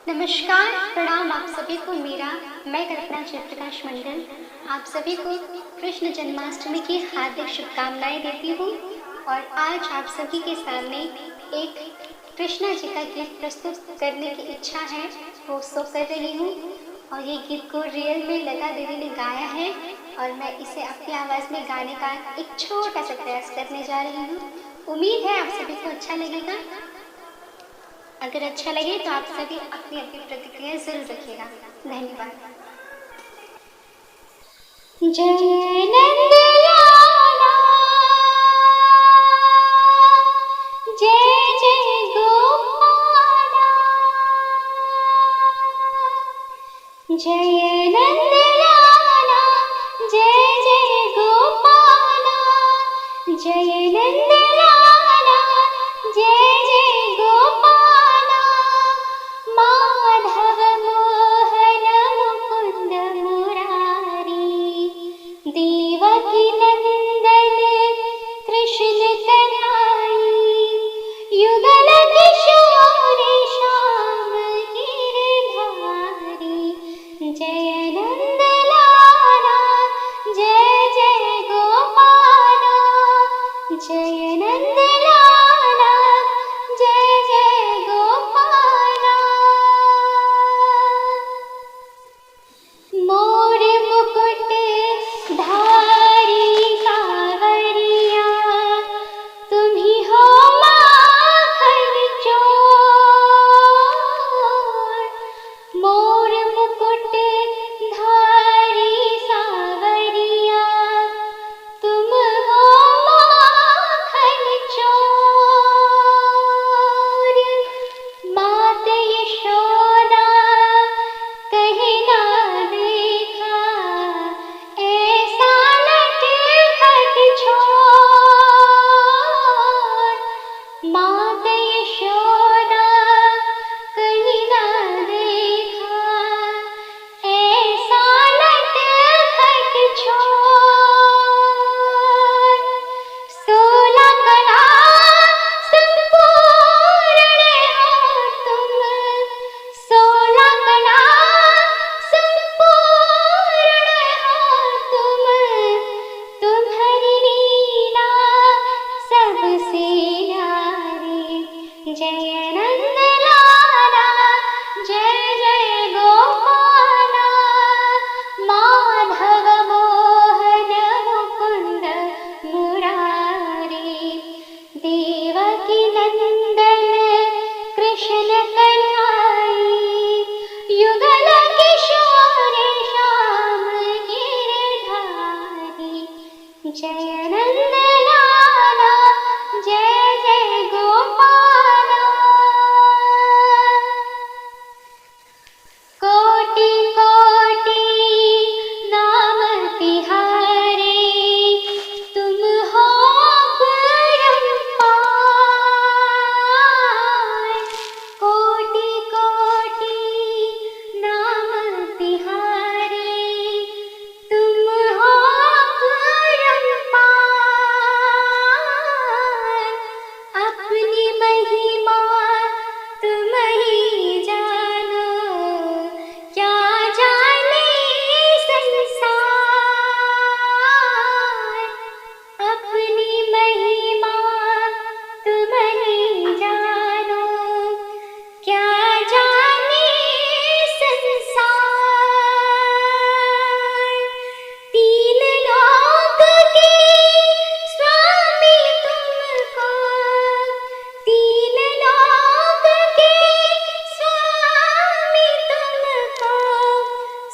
नमस्कार, प्रणाम आप सभी को मेरा। मैं कल्पना जयप्रकाश मंडल आप सभी को कृष्ण जन्माष्टमी की हार्दिक शुभकामनाएं देती हूँ। और आज आप सभी के सामने एक कृष्णा जी का गीत प्रस्तुत करने की इच्छा है, वो शो कर रही हूँ। और ये गीत को रियल में लता दीदी ने गाया है और मैं इसे अपनी आवाज़ में गाने का एक छोटा सा प्रयास करने जा रही हूँ। उम्मीद है आप सभी को अच्छा लगेगा। अगर अच्छा लगे तो आप सभी अपनी अपनी प्रतिक्रिया जरूर रखिएगा। धन्यवाद। जय नंदलाला, जय जय गोपाला, जय नंदलाला, जय जय गोपाला, जय नंदलाला, जय जय गोपाला, माधव मोहन मुकुंद मुरारी, देवकी नंदन कृष्ण कन्हई, युगल किशोर श्याम गिरधारी, जय नंदलाला, जय जय गोपाला, जय नंदलाला, जय जय गोपाला। मोर मुकुट धारी कांवरिया, तुम्ही हो माखन चोर। मोर मुकुट धारी सांवरिया, तुम हो माखन चोर। मात यशोदा कहीं ना देखा, ऐसा नटखट छोर। मात यशोदा कहीं ना देखा, ऐसा नटखट छोर। 16 कला संपूर्ण हो तुम, 16 कला संपूर्ण हो तुम, तुम्हारी लीला सबसे न्यारी। जय नंदलाला, जय जय गोपाला, माधव मोहन मुकुंद मुरारी, देवकी नंदन कृष्ण कन्हई, युगल किशोर श्याम गिरधारी, जय नंदलाला, जय जय गोपाला। कोटि कोटि नाम तिहारे, तुम हो परम्पार। कोटि कोटि नाम तिहारे, तुम हो परम्पार। अपनी महिमा तुम ही जानो, क्या जाने संसार। अपनी महिमा तुम ही जानो, क्या जाने संसार। तीन लोक के स्वामी तुमको, तीन लोक के स्वामी तुमको,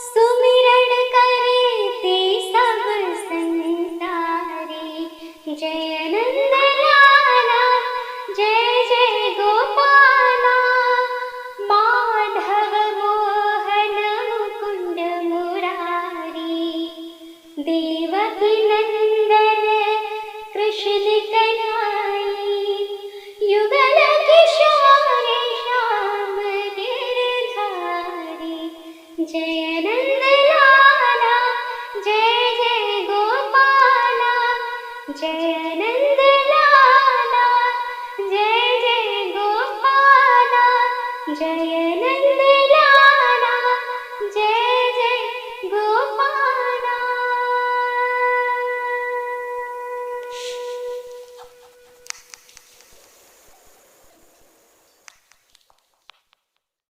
सुमिरन करते सब संसारी। जय नंदलाला, जय जय गोपाला, माधव मोहन मुकुंद मुरारी, देवकी नंदन कृष्ण कन्हई, युगल किशोर श्याम गिरधारी, जय नंदलाला, जय जय गोपाला, जय नंदलाला, जय जय गोपाला, जय